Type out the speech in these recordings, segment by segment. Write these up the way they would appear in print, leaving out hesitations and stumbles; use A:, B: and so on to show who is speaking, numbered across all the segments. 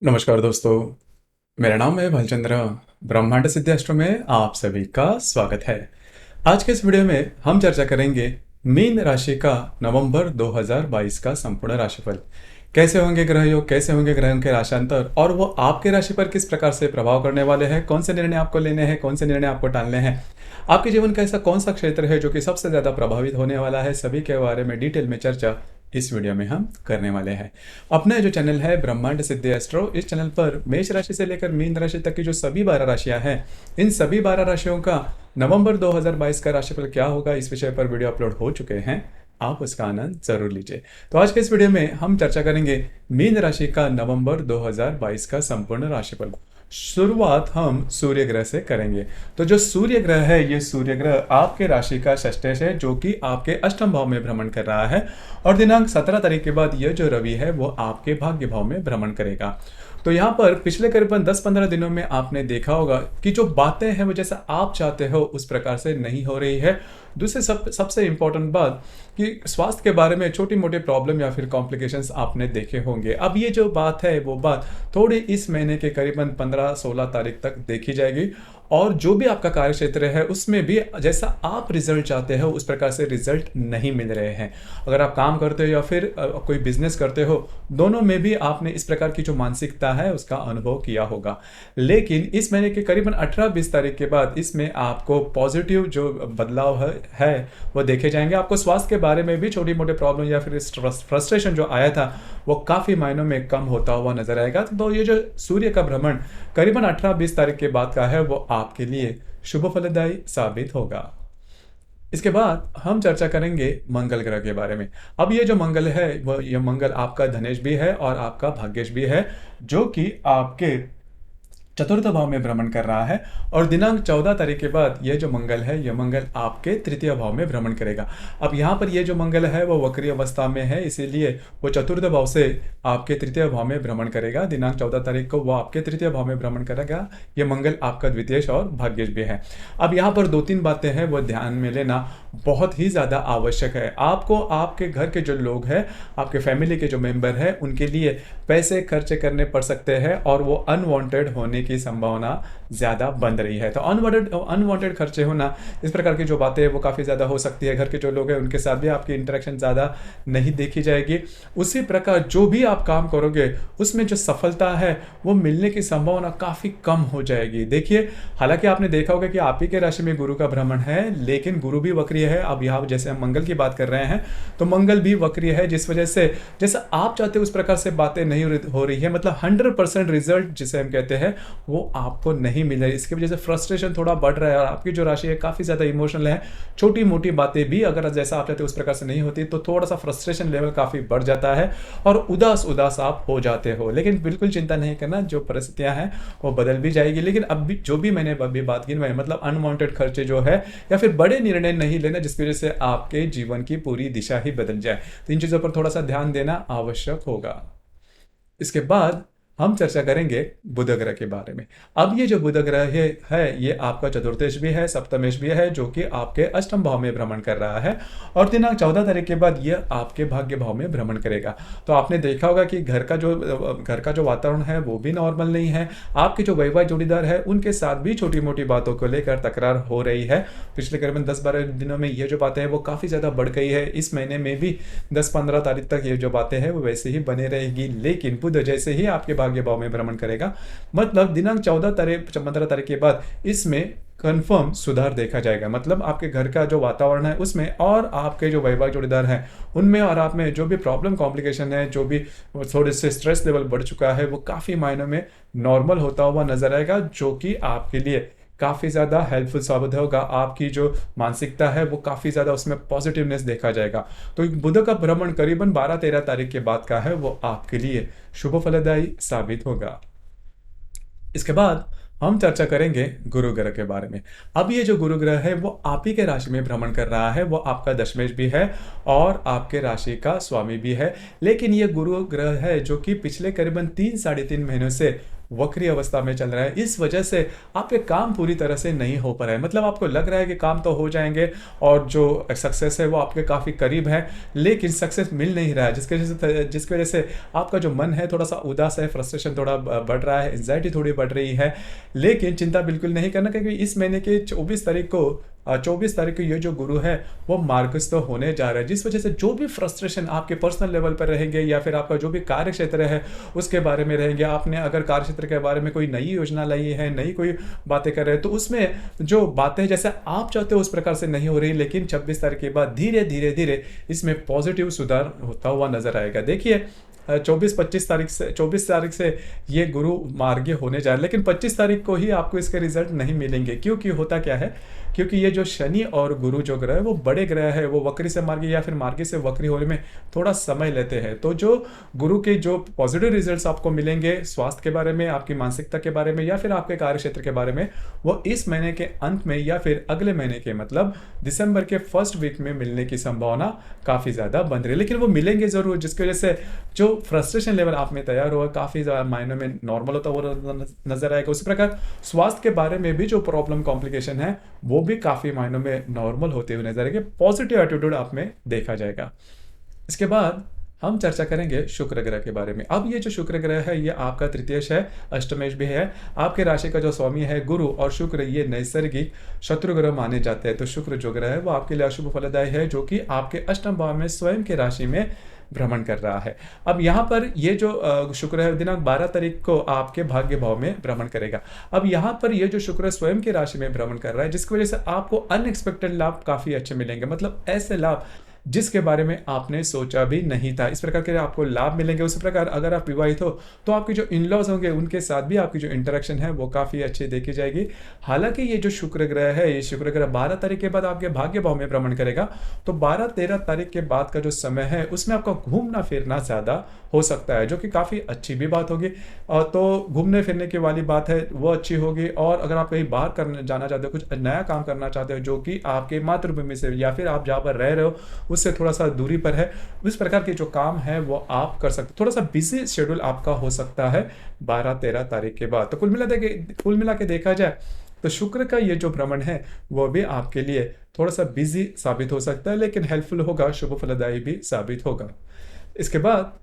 A: नमस्कार दोस्तों, मेरा नाम है भालचंद्र। ब्रह्मांड सिद्धि एस्ट्रो में आप सभी का स्वागत है। आज के इस वीडियो में हम चर्चा करेंगे मीन राशि का नवंबर 2022 का संपूर्ण राशिफल। कैसे होंगे ग्रह योग, कैसे होंगे ग्रहों के राशांतर और वो आपके राशि पर किस प्रकार से प्रभाव करने वाले हैं, कौन से निर्णय आपको लेने हैं, कौन से निर्णय आपको टालने हैं, आपके जीवन का ऐसा कौन सा क्षेत्र है जो कि सबसे ज़्यादा प्रभावित होने वाला है, सभी के बारे में डिटेल में चर्चा इस वीडियो में हम करने वाले हैं। अपना जो चैनल है ब्रह्मांड सिद्धि एस्ट्रो, इस चैनल पर मेष राशि से लेकर मीन राशि तक की जो सभी 12 राशियां हैं, इन सभी 12 राशियों का नवंबर 2022 का राशिफल क्या होगा, इस विषय पर वीडियो अपलोड हो चुके हैं। आप उसका आनंद जरूर लीजिए। तो आज के इस वीडियो में हम चर्चा करेंगे मीन राशि का नवंबर 2022 का संपूर्ण राशिफल। शुरुआत हम सूर्य ग्रह से करेंगे। तो जो सूर्य ग्रह है, ये सूर्य ग्रह आपके राशि का षष्ठेश है, जो कि आपके अष्टम भाव में भ्रमण कर रहा है और दिनांक 17 तारीख के बाद यह जो रवि है वो आपके भाग्य भाव में भ्रमण करेगा। तो यहाँ पर पिछले करीबन 10-15 दिनों में आपने देखा होगा कि जो बातें हैं वो जैसा आप चाहते हो उस प्रकार से नहीं हो रही है। दूसरे सबसे इम्पोर्टेंट बात कि स्वास्थ्य के बारे में छोटी मोटी प्रॉब्लम या फिर कॉम्प्लिकेशंस आपने देखे होंगे। अब ये जो बात है वो बात थोड़ी इस महीने के करीबन 15-16 तारीख तक देखी जाएगी और जो भी आपका कार्य क्षेत्र है उसमें भी जैसा आप रिजल्ट चाहते हो उस प्रकार से रिजल्ट नहीं मिल रहे हैं। अगर आप काम करते हो या फिर कोई बिजनेस करते हो, दोनों में भी आपने इस प्रकार की जो मानसिकता है उसका अनुभव किया होगा। लेकिन इस महीने के करीबन 18-20 तारीख के बाद इसमें आपको पॉजिटिव जो बदलाव है वो देखे जाएंगे। आपको स्वास्थ्य के बारे में भी छोटी मोटी प्रॉब्लम या फिर फ्रस्ट्रेशन जो आया था वो काफ़ी मायनों में कम होता हुआ नजर आएगा। तो ये जो सूर्य का भ्रमण करीबन 18-20 तारीख के बाद का है वो आपके लिए शुभ फलदायी साबित होगा। इसके बाद हम चर्चा करेंगे मंगल ग्रह के बारे में। अब ये जो मंगल है वो ये मंगल आपका धनेश भी है और आपका भाग्येश भी है, जो कि आपके चतुर्थ भाव में भ्रमण कर रहा है और दिनांक 14 तारीख के बाद ये जो मंगल है ये मंगल आपके तृतीय भाव में भ्रमण करेगा। अब यहाँ पर ये जो मंगल है वो वक्री अवस्था में है, इसीलिए वो चतुर्थ भाव से आपके तृतीय भाव में भ्रमण करेगा। दिनांक 14 तारीख को वो आपके तृतीय भाव में भ्रमण करेगा। ये मंगल आपका द्वितीयेश और भाग्येश भी है। अब यहाँ पर 2-3 बातें हैं वो ध्यान में लेना बहुत ही ज़्यादा आवश्यक है। आपको आपके घर के जो लोग हैं, आपके फैमिली के जो मेंबर हैं, उनके लिए पैसे खर्च करने पड़ सकते हैं और वो अनवांटेड होने की संभावना ज़्यादा बन रही है। तो अनवांटेड खर्चे होना, इस प्रकार की जो बातें हैं वो काफ़ी ज़्यादा हो सकती है। घर के जो लोग हैं उनके साथ भी आपकी इंटरेक्शन ज़्यादा नहीं देखी जाएगी। उसी प्रकार जो भी आप काम करोगे उसमें जो सफलता है वो मिलने की संभावना काफ़ी कम हो जाएगी। देखिए, हालांकि आपने देखा होगा कि आप ही के राशि में गुरु का भ्रमण है, लेकिन गुरु भी वक्रीय है। अब यहाँ जैसे हम मंगल की बात कर रहे हैं तो मंगल भी वक्रीय है, जिस वजह से जैसा आप चाहते हो उस प्रकार से बातें नहीं हो रही है। मतलब 100% रिजल्ट जिसे हम कहते हैं वो आपको नहीं मिल रही। इसकी वजह से फ्रस्ट्रेशन थोड़ा बढ़ रहा है और आपकी जो राशि है काफ़ी ज़्यादा इमोशनल है। छोटी मोटी बातें भी अगर जैसा आप चाहते हो उस प्रकार से नहीं होती तो थोड़ा सा फ्रस्ट्रेशन लेवल काफ़ी बढ़ जाता है और उदास आप हो जाते हो। लेकिन बिल्कुल चिंता नहीं करना, जो परिस्थितियां हैं वो बदल भी जाएगी। लेकिन अब भी जो भी मैंने अभी बात की, मतलब अनवांटेड खर्चे जो है या फिर बड़े निर्णय नहीं लेना जिसकी वजह से आपके जीवन की पूरी दिशा ही बदल जाए। तो इन चीज़ों पर थोड़ा सा ध्यान देना आवश्यक होगा। इसके बाद हम चर्चा करेंगे बुध ग्रह के बारे में। अब ये जो बुध ग्रह है ये आपका चतुर्थेश भी है, सप्तमेश भी है, जो कि आपके अष्टम भाव में भ्रमण कर रहा है और दिनांक 14 तारीख के बाद ये आपके भाग्य भाव में भ्रमण करेगा। तो आपने देखा होगा कि घर का जो वातावरण है वो भी नॉर्मल नहीं है। आपके जो वैवाहिक जोड़ीदार है उनके साथ भी छोटी मोटी बातों को लेकर तकरार हो रही है। पिछले करीबन 10-12 दिनों में ये जो बातें हैं वो काफ़ी ज़्यादा बढ़ गई है। इस महीने में भी 10-15 तारीख तक ये जो बातें हैं वो वैसे ही बने रहेगी। लेकिन बुध जैसे ही आपके भाग्य भाव में भ्रमण करेगा, मतलब दिनांक 15 तारीख के बाद इसमें कंफर्म सुधार देखा जाएगा। मतलब आपके घर का जो वातावरण है उसमें और आपके जो वैवाहिक जोड़ीदार हैं उनमें और आप में जो भी प्रॉब्लम कॉम्प्लिकेशन है, जो भी थोड़े से स्ट्रेस लेवल बढ़ चुका है, वो काफ़ी मायनों में नॉर्मल होता हुआ नजर आएगा, जो कि आपके लिए काफ़ी ज़्यादा हेल्पफुल साबित होगा। आपकी जो मानसिकता है वो काफ़ी ज़्यादा उसमें पॉजिटिवनेस देखा जाएगा। तो बुध का भ्रमण करीबन 12-13 तारीख के बाद का है, वो आपके लिए शुभ फलदायी साबित होगा। इसके बाद हम चर्चा करेंगे गुरु ग्रह के बारे में। अब ये जो गुरु ग्रह है वो आप ही के राशि में भ्रमण कर रहा है, वो आपका दशमेश भी है और आपके राशि का स्वामी भी है। लेकिन ये गुरु ग्रह है जो कि पिछले करीबन 3-3.5 महीनों से वक्री अवस्था में चल रहा है। इस वजह से आपके काम पूरी तरह से नहीं हो पा रहा है, मतलब आपको लग रहा है कि काम तो हो जाएंगे और जो सक्सेस है वो आपके काफ़ी करीब है, लेकिन सक्सेस मिल नहीं रहा है, जिसकी वजह से आपका जो मन है थोड़ा सा उदास है, फ्रस्ट्रेशन थोड़ा बढ़ रहा है, एंजाइटी थोड़ी बढ़ रही है। लेकिन चिंता बिल्कुल नहीं करना, क्योंकि इस महीने के 24 तारीख को ये जो गुरु है वो मार्गस्थ होने जा रहा है, जिस वजह से जो भी फ्रस्ट्रेशन आपके पर्सनल लेवल पर रहेंगे या फिर आपका जो भी कार्य क्षेत्र है उसके बारे में रहेंगे, आपने अगर कार्य क्षेत्र के बारे में कोई नई योजना लाई है, नई कोई बातें कर रहे हैं, तो उसमें जो बातें जैसे आप चाहते हो उस प्रकार से नहीं हो रही, लेकिन 26 तारीख के बाद धीरे धीरे धीरे इसमें पॉजिटिव सुधार होता हुआ नजर आएगा। देखिए 24 तारीख से ये गुरु मार्गीय होने जा रहा है, लेकिन 25 तारीख को ही आपको इसके रिजल्ट नहीं मिलेंगे, क्योंकि होता क्या है, क्योंकि ये जो शनि और गुरु जो ग्रह है वो बड़े ग्रह है, वो वक्री से मार्गी या फिर मार्गी से वक्री होने में थोड़ा समय लेते हैं। तो जो गुरु के जो पॉजिटिव रिजल्ट्स आपको मिलेंगे स्वास्थ्य के बारे में, आपकी मानसिकता के बारे में या फिर आपके कार्य क्षेत्र के बारे में, वो इस महीने के अंत में या फिर अगले महीने के मतलब दिसंबर के फर्स्ट वीक में मिलने की संभावना काफ़ी ज़्यादा बन रही है। लेकिन वो मिलेंगे ज़रूर, जिसकी वजह से जो फ्रस्ट्रेशन लेवल आप में तैयार हुआ काफ़ी ज़्यादा मायनों में नॉर्मल होता हुआ नजर आएगा। उसी प्रकार स्वास्थ्य के बारे में भी जो प्रॉब्लम कॉम्प्लिकेशन है वो भी काफ़ी मायनों में नॉर्मल होते हुए नजर आएंगे, पॉजिटिव एटीट्यूड आप में देखा जाएगा। इसके बाद हम चर्चा करेंगे शुक्र ग्रह के बारे में। अब ये जो शुक्र ग्रह है ये आपका तृतीयश है, अष्टमेश भी है, आपके राशि का जो स्वामी है गुरु और शुक्र ये नैसर्गिक शत्रु ग्रह माने जाते हैं। तो शुक्र जो ग्रह है वो आपके लिए अशुभ फलदायी है, जो कि आपके अष्टम भाव में स्वयं के राशि में भ्रमण कर रहा है। अब यहाँ पर ये जो शुक्र है दिनांक 12 तारीख को आपके भाग्य भाव में भ्रमण करेगा। अब यहाँ पर ये जो शुक्र स्वयं की राशि में भ्रमण कर रहा है, जिसकी वजह से आपको अनएक्सपेक्टेड लाभ काफी अच्छे मिलेंगे, मतलब ऐसे लाभ जिसके बारे में आपने सोचा भी नहीं था, इस प्रकार के आपको लाभ मिलेंगे। उसी प्रकार अगर आप विवाहित हो तो आपके जो इनलॉज होंगे उनके साथ भी आपकी जो इंटरेक्शन है वो काफ़ी अच्छी देखी जाएगी। हालांकि ये जो शुक्र ग्रह है, ये शुक्र ग्रह 12 तारीख के बाद आपके भाग्य भाव में भ्रमण करेगा, तो 12-13 तारीख के बाद का जो समय है उसमें आपका घूमना फिरना ज़्यादा हो सकता है, जो कि काफ़ी अच्छी भी बात होगी। तो घूमने फिरने की वाली बात है वो अच्छी होगी। और अगर आप कहीं बाहर करने जाना चाहते हो, कुछ नया काम करना चाहते हो जो कि आपके मातृभूमि से या फिर आप जहाँ पर रह रहे हो उससे थोड़ा सा दूरी पर है, उस प्रकार के जो काम है वो आप कर सकते, थोड़ा सा बिजी शेड्यूल आपका हो सकता है 12-13 तारीख के बाद। तो कुल मिला के देखा जाए तो शुक्र का ये जो भ्रमण है वो भी आपके लिए थोड़ा सा बिजी साबित हो सकता है, लेकिन हेल्पफुल होगा, शुभ फलदायी भी साबित होगा। इसके बाद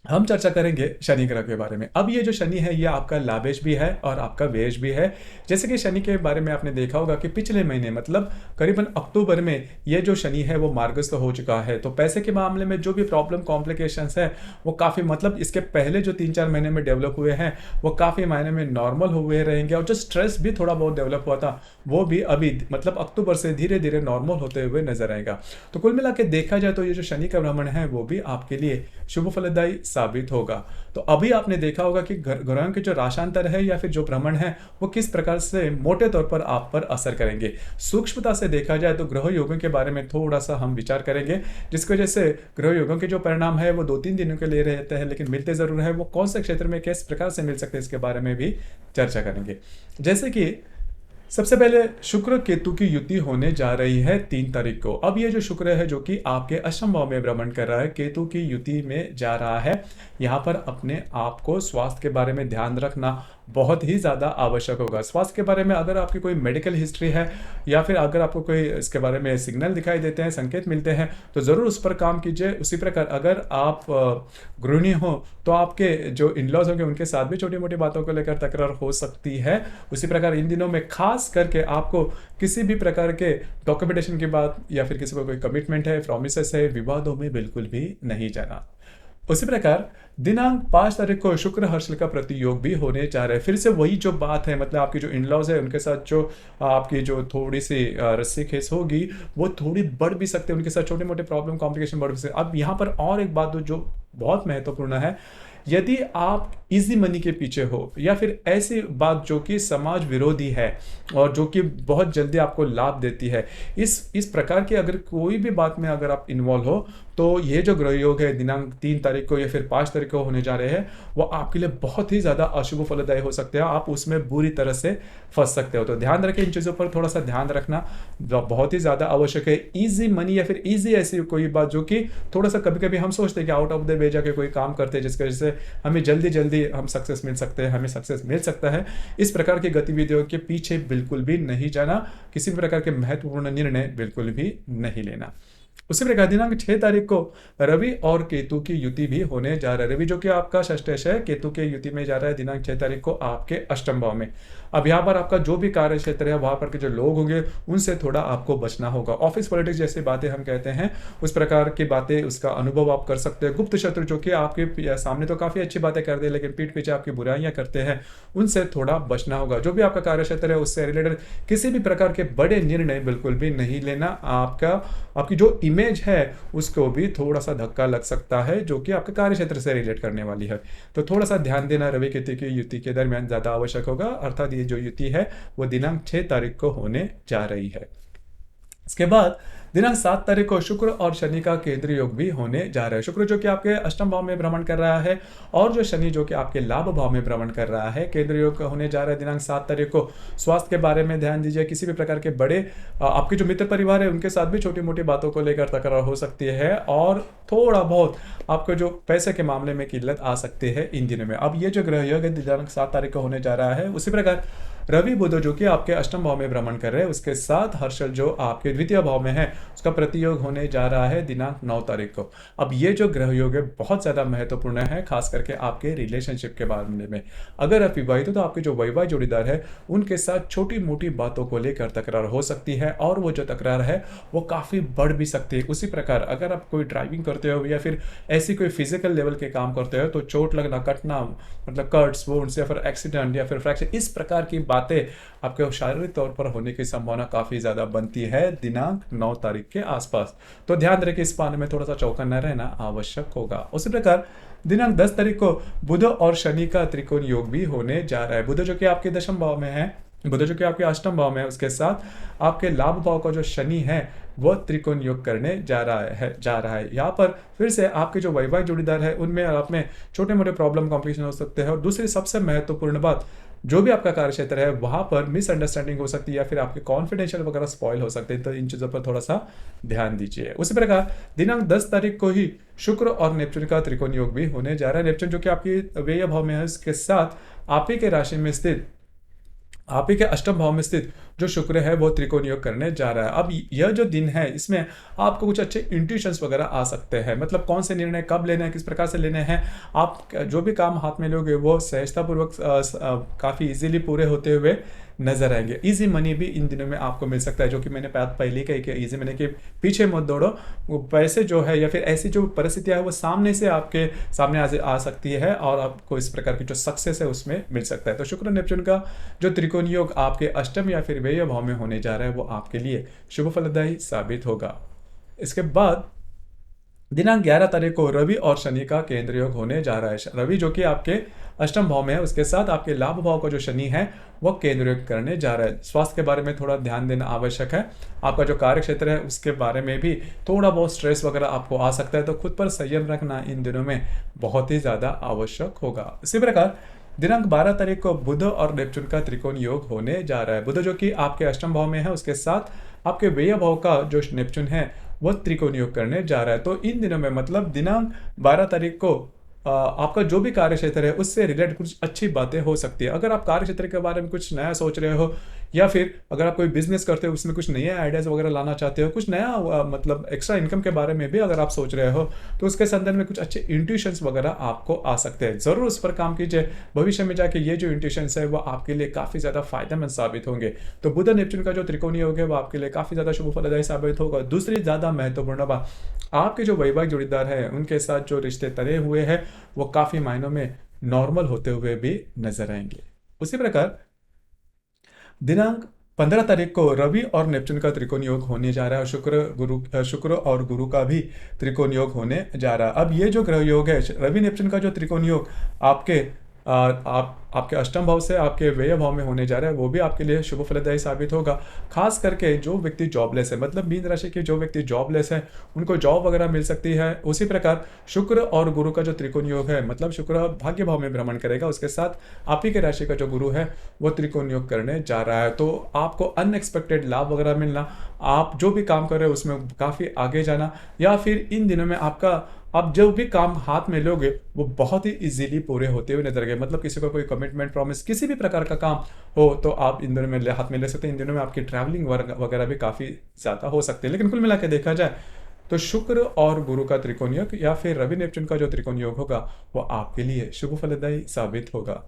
A: हम चर्चा करेंगे शनि ग्रह के बारे में। अब ये जो शनि है ये आपका लाभेश भी है और आपका व्ययश भी है। जैसे कि शनि के बारे में आपने देखा होगा कि पिछले महीने मतलब करीबन अक्टूबर में ये जो शनि है वो मार्गस्थ हो चुका है। तो पैसे के मामले में जो भी प्रॉब्लम कॉम्प्लिकेशंस है वो काफ़ी मतलब इसके पहले जो 3-4 महीने में डेवलप हुए हैं वो काफ़ी मायने में नॉर्मल हुए रहेंगे, और जो स्ट्रेस भी थोड़ा बहुत डेवलप हुआ था वो भी अभी मतलब अक्टूबर से धीरे धीरे नॉर्मल होते हुए नजर आएगा। तो कुल मिला के देखा जाए तो ये जो शनि का भ्रमण है वो भी आपके लिए शुभ फलदायी साबित होगा। तो अभी आपने देखा होगा कि ग्रहों के जो राशांतर है या फिर जो भ्रमण है वो किस प्रकार से मोटे तौर पर आप पर असर करेंगे। सूक्ष्मता से देखा जाए तो ग्रह योगों के बारे में थोड़ा सा हम विचार करेंगे, जिसकी वजह से ग्रह योगों के जो परिणाम है वो 2-3 दिनों के लिए रहते हैं, लेकिन मिलते जरूर है। वो कौन से क्षेत्र में किस प्रकार से मिल सकते हैं इसके बारे में भी चर्चा करेंगे। जैसे कि सबसे पहले शुक्र केतु की युति होने जा रही है 3 तारीख को। अब ये जो शुक्र है जो कि आपके अष्टम भाव में भ्रमण कर रहा है, केतु की युति में जा रहा है, यहाँ पर अपने आप को स्वास्थ्य के बारे में ध्यान रखना बहुत ही ज़्यादा आवश्यक होगा। स्वास्थ्य के बारे में अगर आपकी कोई मेडिकल हिस्ट्री है या फिर अगर आपको कोई इसके बारे में सिग्नल दिखाई देते हैं, संकेत मिलते हैं, तो ज़रूर उस पर काम कीजिए। उसी प्रकार अगर आप गृहिणी हो तो आपके जो इनलॉज होंगे उनके साथ भी छोटी मोटी बातों को लेकर तकरार हो सकती है। उसी प्रकार इन दिनों में खास करके आपको किसी भी प्रकार के डॉक्यूमेंटेशन की बात या फिर किसी को कोई कमिटमेंट है, प्रॉमिसेस है, विवादों में बिल्कुल भी नहीं जाना। उसी प्रकार दिनांक 5 तारीख को शुक्र हर्षल का प्रतियोग भी होने जा रहा है। फिर से वही जो बात है, मतलब आपकी जो इनलॉज है उनके साथ जो आपकी जो थोड़ी सी रस्सी खेस होगी वो थोड़ी बढ़ भी सकते हैं, उनके साथ छोटे मोटे प्रॉब्लम कॉम्प्लिकेशन बढ़ भी सकते। अब यहाँ पर और एक बात जो बहुत महत्वपूर्ण है, यदि आप इजी मनी के पीछे हो या फिर ऐसी बात जो कि समाज विरोधी है और जो कि बहुत जल्दी आपको लाभ देती है, इस प्रकार की अगर कोई भी बात में अगर आप इन्वॉल्व हो तो ये जो ग्रह योग है दिनांक 3 तारीख को या फिर 5 तारीख को होने जा रहे हैं वो आपके लिए बहुत ही ज़्यादा अशुभ फलदायी हो सकते हैं। आप उसमें बुरी तरह से फंस सकते हो। तो ध्यान रखें, इन चीज़ों पर थोड़ा सा ध्यान रखना बहुत ही ज़्यादा आवश्यक है। ईजी मनी या फिर ईजी ऐसी कोई बात जो कि थोड़ा सा कभी कभी हम सोचते हैं कि आउट ऑफ द वे जाके कोई काम करते हैं जिसकी वजह से हमें जल्दी जल्दी हम सक्सेस मिल सकते हैं, हमें सक्सेस मिल सकता है, इस प्रकार की गतिविधियों के पीछे बिल्कुल भी नहीं जाना, किसी भी प्रकार के महत्वपूर्ण निर्णय बिल्कुल भी नहीं लेना। उसी प्रकार दिनांक 6 तारीख को रवि और केतु की युति भी होने जा रहा है। रवि जो कि आपका षष्ठेश है, केतु के युति में जा रहा है दिनांक 6 तारीख को आपके अष्टम भाव में। अब यहाँ पर आपका जो भी कार्य क्षेत्र है, वहां पर के जो लोग होंगे उनसे थोड़ा आपको बचना होगा। ऑफिस पॉलिटिक्स जैसी बातें हम कहते हैं, उस प्रकार की बातें, उसका अनुभव आप कर सकते हैं। गुप्त शत्रु जो कि आपके सामने तो काफी अच्छी बातें करते हैं, लेकिन पीठ पीछे आपकी बुराइयां करते हैं, उनसे थोड़ा बचना होगा। जो भी आपका कार्य क्षेत्र है उससे रिलेटेड किसी भी प्रकार के बड़े निर्णय बिल्कुल भी नहीं लेना। आपकी जो इमेज है उसको भी थोड़ा सा धक्का लग सकता है, जो कि आपके कार्य क्षेत्र से रिलेट करने वाली है। तो थोड़ा सा ध्यान देना रवि केतु की युति के दरमियान ज्यादा आवश्यक होगा। अर्थात ये जो युति है वो दिनांक 6 तारीख को होने जा रही है। इसके बाद दिनांक 7 तारीख को शुक्र और शनि का केंद्रीय योग भी होने जा रहा है। शुक्र जो कि आपके अष्टम भाव में भ्रमण कर रहा है, और जो शनि जो कि आपके लाभ भाव में भ्रमण कर रहा है। केंद्रीय योग होने जा रहा है दिनांक 7 तारीख को। स्वास्थ्य के बारे में ध्यान दीजिए। किसी भी प्रकार के बड़े आपके जो मित्र परिवार है उनके साथ भी छोटी मोटी बातों को लेकर तकरार हो सकती है, और थोड़ा बहुत आपको जो पैसे के मामले में किल्लत आ सकती है इन दिनों में। अब ये जो ग्रह योग है दिनांक 7 तारीख को होने जा रहा है। उसी प्रकार रवि बुध जो कि आपके अष्टम भाव में भ्रमण कर रहे हैं, उसके साथ हर्षल जो आपके द्वितीय भाव में है उसका प्रतियोग होने जा रहा है दिनांक 9 तारीख को। अब ये जो ग्रह योग है बहुत ज्यादा महत्वपूर्ण है, खास करके आपके रिलेशनशिप के बारे में। अगर आप विवाहित हो तो आपके जो वैवाहिक जोड़ीदार है उनके साथ छोटी मोटी बातों को लेकर तकरार हो सकती है, और वो जो तकरार है वो काफी बढ़ भी सकती है। उसी प्रकार अगर आप कोई ड्राइविंग करते हो या फिर ऐसी कोई फिजिकल लेवल के काम करते हो तो चोट लगना, कटना, मतलब कट्स, वुंड्स या फिर एक्सीडेंट या फिर फ्रैक्चर, इस प्रकार की बातें आपके शारीरिक तौर पर होने की संभावना काफी ज्यादा बनती है दिनांक 9 तारीख के आसपास। तो ध्यान रखें, इस बारे में थोड़ा सा चौकन्ना रहना आवश्यक होगा। उसी प्रकार दिनांक 10 तारीख को बुध और शनि का त्रिकोण योग भी होने जा रहा है। बुध जो कि आपके दशम भाव में है, बुध जो कि आपके अष्टम भाव में है, उसके साथ आपके लाभ भाव का जो शनि है वह त्रिकोण योग करने जा रहा है। यहाँ पर फिर से आपके जो वैवाहिक जोड़ीदार है उनमें आप में छोटे मोटे प्रॉब्लम कॉम्प्लिकेशन हो सकते हैं। और दूसरी सबसे महत्वपूर्ण बात, जो भी आपका कार्य क्षेत्र है वहां पर मिसअंडरस्टैंडिंग हो सकती है या फिर आपके कॉन्फिडेंशियल वगैरह स्पॉइल हो सकते हैं। तो इन चीजों पर थोड़ा सा ध्यान दीजिए। उसी प्रकार दिनांक 10 तारीख को ही शुक्र और नेपच्यून का त्रिकोण योग भी होने जा रहा है। नेपच्यून जो कि आपकी व्यय भाव में है, उसके साथ आप ही के राशि में स्थित, आप ही के अष्टम भाव में स्थित जो शुक्र है वो त्रिकोण योग करने जा रहा है। अब यह जो दिन है इसमें आपको कुछ अच्छे इंट्यूशंस वगैरह आ सकते हैं, मतलब कौन से निर्णय कब लेने हैं, किस प्रकार से लेने हैं। आप जो भी काम हाथ में लोगे वो सहजतापूर्वक काफी इजीली पूरे होते हुए नजर आएंगे। इजी मनी भी इन दिनों में आपको मिल सकता है, जो कि मैंने पहले कही कि इजी मनी के पीछे मत दौड़ो। वो पैसे जो है या फिर ऐसी जो परिस्थितियां है वो सामने से आपके सामने आ सकती है, और आपको इस प्रकार की जो सक्सेस है उसमें मिल सकता है। तो शुक्र नेपच्यून का जो त्रिकोण योग आपके अष्टम या फिर व्यय भाव में होने जा रहा है वो आपके लिए शुभ फलदायी साबित होगा। इसके बाद दिनांक 11 तारीख को रवि और शनि का केंद्र योग होने जा रहा है। रवि जो कि आपके अष्टम भाव में है, उसके साथ आपके लाभ भाव का जो शनि है वो केंद्र योग करने जा रहा है। स्वास्थ्य के बारे में थोड़ा ध्यान देना आवश्यक है। आपका जो कार्य क्षेत्र है उसके बारे में भी थोड़ा बहुत स्ट्रेस वगैरह आपको आ सकता है, तो खुद पर संयम रखना इन दिनों में बहुत ही ज्यादा आवश्यक होगा। इसी प्रकार दिनांक 12 तारीख को बुध और नेपच्यून का त्रिकोण योग होने जा रहा है। बुध जो कि आपके अष्टम भाव में है, उसके साथ आपके व्यय भाव का जो नेपच्यून है वो त्रिकोण योग करने जा रहा है। तो इन दिनों में मतलब दिनांक 12 तारीख को आपका जो भी कार्य क्षेत्र है उससे रिलेटेड कुछ अच्छी बातें हो सकती है। अगर आप कार्य क्षेत्र के बारे में कुछ नया सोच रहे हो, या फिर अगर आप कोई बिजनेस करते हो उसमें कुछ नए आइडियाज वगैरह लाना चाहते हो, कुछ नया मतलब एक्स्ट्रा इनकम के बारे में भी अगर आप सोच रहे हो, तो उसके संदर्भ में कुछ अच्छे इंट्यूशंस वगैरह आपको आ सकते हैं। जरूर उस पर काम कीजिए, भविष्य में जाके ये जो इंट्यूशंस है वो आपके लिए काफी ज्यादा फायदेमंद साबित होंगे। तो बुध नेपच्यून का जो त्रिकोणीय योग है वो आपके लिए काफी ज्यादा शुभ फलदायी साबित होगा। दूसरी ज्यादा महत्वपूर्ण बात, आपके जो वैवाहिक जोड़ीदार है उनके साथ जो रिश्ते तरे हुए हैं वो काफी मायनों में नॉर्मल होते हुए भी नजर आएंगे। उसी प्रकार दिनांक 15 तारीख को रवि और नेपच्यून का त्रिकोण योग होने जा रहा है, शुक्र और गुरु का भी त्रिकोण योग होने जा रहा है। अब ये जो ग्रह योग है रवि नेपच्यून का जो त्रिकोण योग आपके आप आपके अष्टम भाव से आपके व्यय भाव में होने जा रहा है, वो भी आपके लिए शुभ फलदायी साबित होगा। खास करके जो व्यक्ति जॉबलेस है, मतलब मीन राशि के जो व्यक्ति जॉबलेस है, उनको जॉब वगैरह मिल सकती है। उसी प्रकार शुक्र और गुरु का जो त्रिकोण योग है, मतलब शुक्र भाग्य भाव में भ्रमण करेगा, उसके साथ आप ही के राशि का जो गुरु है वो त्रिकोण योग करने जा रहा है। तो आपको अनएक्सपेक्टेड लाभ वगैरह मिलना, आप जो भी काम कर रहे हो उसमें काफ़ी आगे जाना, या फिर इन दिनों में आपका आप जो भी काम हाथ में लोगे वो बहुत ही इजीली पूरे होते हुए नजर गए। मतलब किसी को कोई कमिटमेंट प्रॉमिस किसी भी प्रकार का काम हो तो आप इन दिनों में हाथ में ले सकते हैं। इन दिनों में आपकी ट्रैवलिंग वगैरह भी काफ़ी ज़्यादा हो सकती है। लेकिन कुल मिला के देखा जाए तो शुक्र और गुरु का त्रिकोण योग या फिर रवि नेपच्यून का जो त्रिकोण योग होगा वो आपके लिए शुभ फलदायी साबित होगा।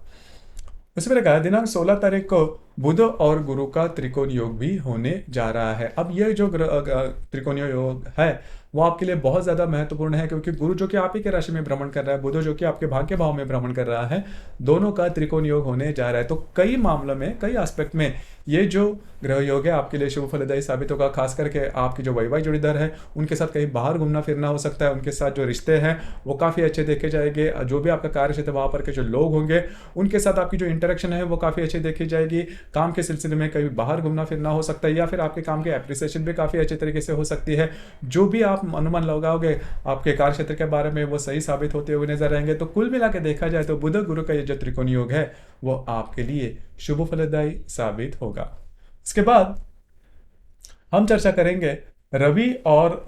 A: उसी प्रकार दिनांक 16 तारीख को बुध और गुरु का त्रिकोण योग भी होने जा रहा है। अब यह जो त्रिकोण योग है वो आपके लिए बहुत ज़्यादा महत्वपूर्ण है, क्योंकि गुरु जो कि आप ही के राशि में भ्रमण कर रहा है, बुध जो कि आपके भाग्य भाव में भ्रमण कर रहा है, दोनों का त्रिकोण योग होने जा रहा है। तो कई मामलों में, कई एस्पेक्ट में ये जो ग्रह योग है आपके लिए शुभ फलदायी साबित होगा। खास करके आपकी जो वैवाहिक जोड़ीदार है उनके साथ कहीं बाहर घूमना फिरना हो सकता है, उनके साथ जो रिश्ते हैं वो काफ़ी अच्छे देखे जाएंगे। जो भी आपका कार्य क्षेत्र वहाँ पर के जो लोग होंगे उनके साथ आपकी जो इंटरेक्शन है वो काफ़ी अच्छी देखी जाएगी। काम के सिलसिले में कहीं बाहर घूमना फिरना हो सकता है, या फिर आपके काम की एप्रिसिएशन भी काफ़ी अच्छे तरीके से हो सकती है। जो भी आप अनुमान लगाओगे आपके कार्य क्षेत्र के बारे में वो सही साबित होते हुए नजर आएंगे। तो कुल मिला के देखा जाए तो बुध गुरु का ये जो त्रिकोण योग है वो आपके लिए शुभ फलदायी साबित होगा। इसके बाद हम चर्चा करेंगे रवि और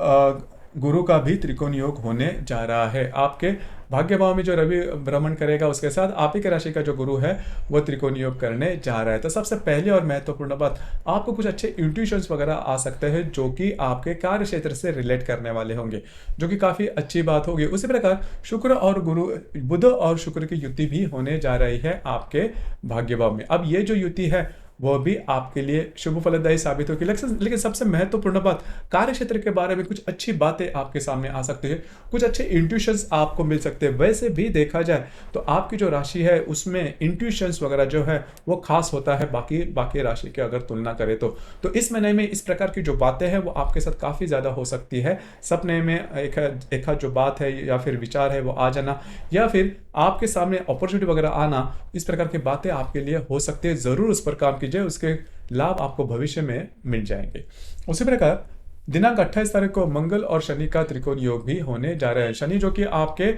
A: गुरु का भी त्रिकोण योग होने जा रहा है। आपके भाग्य भाव में जो रवि भ्रमण करेगा उसके साथ आप ही के राशि का जो गुरु है वो त्रिकोण योग करने जा रहा है। तो सबसे पहले और महत्वपूर्ण बात, आपको कुछ अच्छे इंट्यूशंस वगैरह आ सकते हैं जो कि आपके कार्य क्षेत्र से रिलेट करने वाले होंगे, जो कि काफ़ी अच्छी बात होगी। उसी प्रकार शुक्र और गुरु, बुध और शुक्र की युति भी होने जा रही है आपके भाग्य भाव में। अब ये जो युति है वो भी आपके लिए शुभ फलदायी साबित होगी। लेकिन सबसे महत्वपूर्ण बात, कार्य क्षेत्र के बारे में कुछ अच्छी बातें आपके सामने आ सकती है, कुछ अच्छे इंट्यूशंस आपको मिल सकते हैं। वैसे भी देखा जाए तो आपकी जो राशि है उसमें इंट्यूशंस वगैरह जो है वो खास होता है बाकी राशि की अगर तुलना करें तो इस महीने में इस प्रकार की जो बातें हैं वो आपके साथ काफ़ी ज़्यादा हो सकती है। सपने में एक जो बात है या फिर विचार है वो आ जाना, या फिर आपके सामने अपॉर्चुनिटी वगैरह आना, इस प्रकार की बातें आपके लिए हो सकती है। ज़रूर उस पर काम कीजिए, उसके लाभ आपको भविष्य में मिल जाएंगे। उसी प्रकार दिनांक 28 तारीख को मंगल और शनि का त्रिकोण योग भी होने जा रहा है। शनि जो कि आपके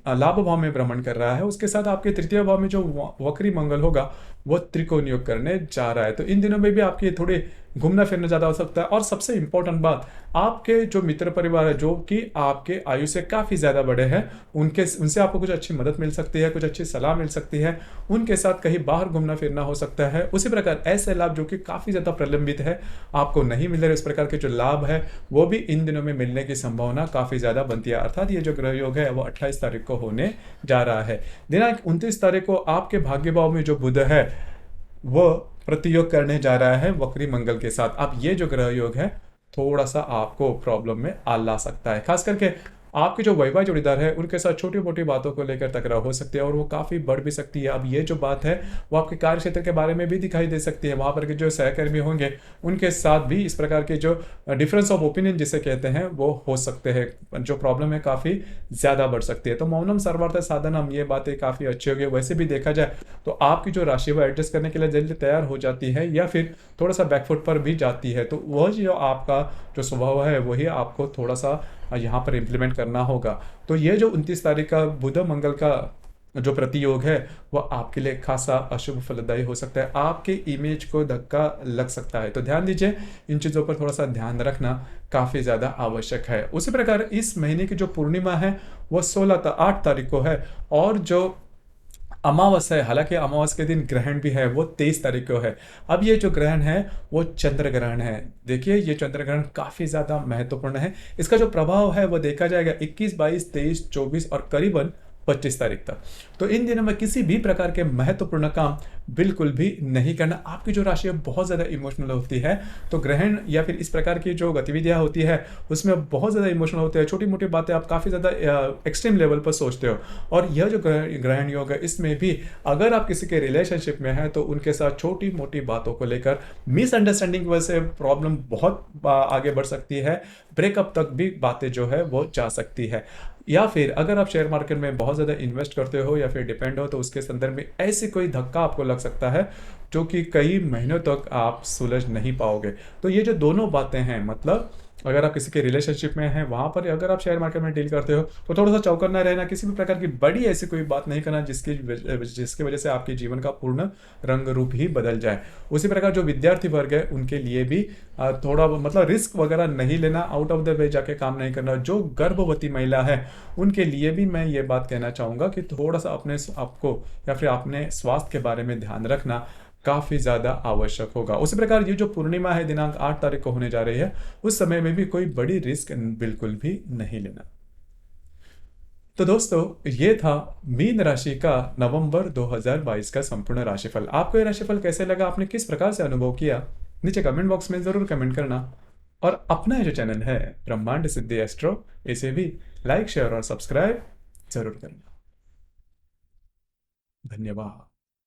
A: लाभ भाव में भ्रमण कर रहा है, उसके साथ आपके तृतीय भाव में जो वक्री मंगल होगा वो त्रिकोण योग करने जा रहा है। तो इन दिनों में भी आपकी थोड़ी घूमना फिरना ज़्यादा हो सकता है। और सबसे इंपॉर्टेंट बात, आपके जो मित्र परिवार है जो कि आपके आयु से काफ़ी ज़्यादा बड़े हैं, उनसे आपको कुछ अच्छी मदद मिल सकती है, कुछ अच्छी सलाह मिल सकती है, उनके साथ कहीं बाहर घूमना फिरना हो सकता है। उसी प्रकार ऐसे लाभ जो कि काफ़ी ज़्यादा प्रलंबित है, आपको नहीं मिल रहे, इस प्रकार के जो लाभ है वो भी इन दिनों में मिलने की संभावना काफ़ी ज़्यादा बनती है। अर्थात ये जो ग्रह योग है वो 28 तारीख को होने जा रहा है। दिनांक 29 तारीख को आपके भाग्य भाव में जो बुध है वो प्रतियोग करने जा रहा है वक्री मंगल के साथ। अब ये जो ग्रह योग है थोड़ा सा आपको प्रॉब्लम में आ ला सकता है। खास करके आपके जो वैवाहिक जोड़ीदार है उनके साथ छोटी मोटी बातों को लेकर तकरार हो सकती है और वो काफ़ी बढ़ भी सकती है। अब ये जो बात है वो आपके कार्य क्षेत्र के बारे में भी दिखाई दे सकती है। वहाँ पर के जो सहकर्मी होंगे उनके साथ भी इस प्रकार के जो डिफरेंस ऑफ ओपिनियन जिसे कहते हैं वो हो सकते हैं। जो प्रॉब्लम है काफ़ी ज़्यादा बढ़ सकती है। तो मौनम सर्वार्थ साधनम, ये बातें काफ़ी अच्छी होगी। वैसे भी देखा जाए तो आपकी जो राशि वो एडजस्ट करने के लिए जल्दी तैयार हो जाती है या फिर थोड़ा सा बैकफुट पर भी जाती है। तो वह जो आपका जो स्वभाव है वही आपको थोड़ा सा यहाँ पर इम्प्लीमेंट करना होगा। तो ये जो 29 तारीख का बुध मंगल का जो प्रतियोग है वो आपके लिए खासा अशुभ फलदायी हो सकता है। आपके इमेज को धक्का लग सकता है। तो ध्यान दीजिए, इन चीज़ों पर थोड़ा सा ध्यान रखना काफ़ी ज़्यादा आवश्यक है। उसी प्रकार इस महीने की जो पूर्णिमा है वो 8 तारीख को है, और जो अमावस्या है, हालांकि अमावस्या के दिन ग्रहण भी है, वो 23 तारीख को है। अब ये जो ग्रहण है वो चंद्र ग्रहण है। देखिए ये चंद्र ग्रहण काफ़ी ज़्यादा महत्वपूर्ण है। इसका जो प्रभाव है वो देखा जाएगा 21, 22, 23, 24 और करीबन 25 तारीख तक। तो इन दिनों में किसी भी प्रकार के महत्वपूर्ण काम बिल्कुल भी नहीं करना। आपकी जो राशि है बहुत ज़्यादा इमोशनल होती है, तो ग्रहण या फिर इस प्रकार की जो गतिविधियाँ होती है, उसमें बहुत ज़्यादा इमोशनल होते हैं। छोटी-मोटी बातें आप काफ़ी ज़्यादा एक्सट्रीम लेवल पर सोचते हो। और यह जो ग्रहण योग है, इसमें भी अगर आप किसी के रिलेशनशिप में हैं, तो उनके साथ छोटी-मोटी बातों को लेकर मिसअंडरस्टैंडिंग की वजह से प्रॉब्लम बहुत आगे बढ़ सकती है। ब्रेकअप तक भी बातें जो है वो जा सकती है। या फिर अगर आप शेयर मार्केट में बहुत ज़्यादा इन्वेस्ट करते हो या फिर डिपेंड हो, तो उसके संदर्भ में ऐसी कोई धक्का आपको लग सकता है जो कि कई महीनों तक आप सुलझ नहीं पाओगे। तो ये जो दोनों बातें हैं, मतलब अगर आप किसी के रिलेशनशिप में हैं, वहाँ पर अगर आप शेयर मार्केट में डील करते हो, तो थोड़ा सा चौकन्ना रहना, किसी भी प्रकार की बड़ी ऐसी कोई बात नहीं करना जिसकी वजह से आपके जीवन का पूर्ण रंग रूप ही बदल जाए। उसी प्रकार जो विद्यार्थी वर्ग है, उनके लिए भी थोड़ा मतलब रिस्क वगैरह नहीं लेना, आउट ऑफ द वे जाके काम नहीं करना। जो गर्भवती महिला है, उनके लिए भी मैं ये बात कहना चाहूँगा कि थोड़ा सा अपने आपको या फिर अपने स्वास्थ्य के बारे में ध्यान रखना काफ़ी ज़्यादा आवश्यक होगा। उसी प्रकार ये जो पूर्णिमा है, दिनांक 8 तारीख को होने जा रही है, उस समय में भी कोई बड़ी रिस्क बिल्कुल भी नहीं लेना। तो दोस्तों, ये था मीन राशि का नवंबर 2022 का संपूर्ण राशिफल। आपको ये राशिफल कैसे लगा, आपने किस प्रकार से अनुभव किया, नीचे कमेंट बॉक्स में ज़रूर कमेंट करना। और अपना ये जो चैनल है ब्रह्मांड सिद्धि एस्ट्रो, इसे भी लाइक शेयर और सब्सक्राइब जरूर करना। धन्यवाद।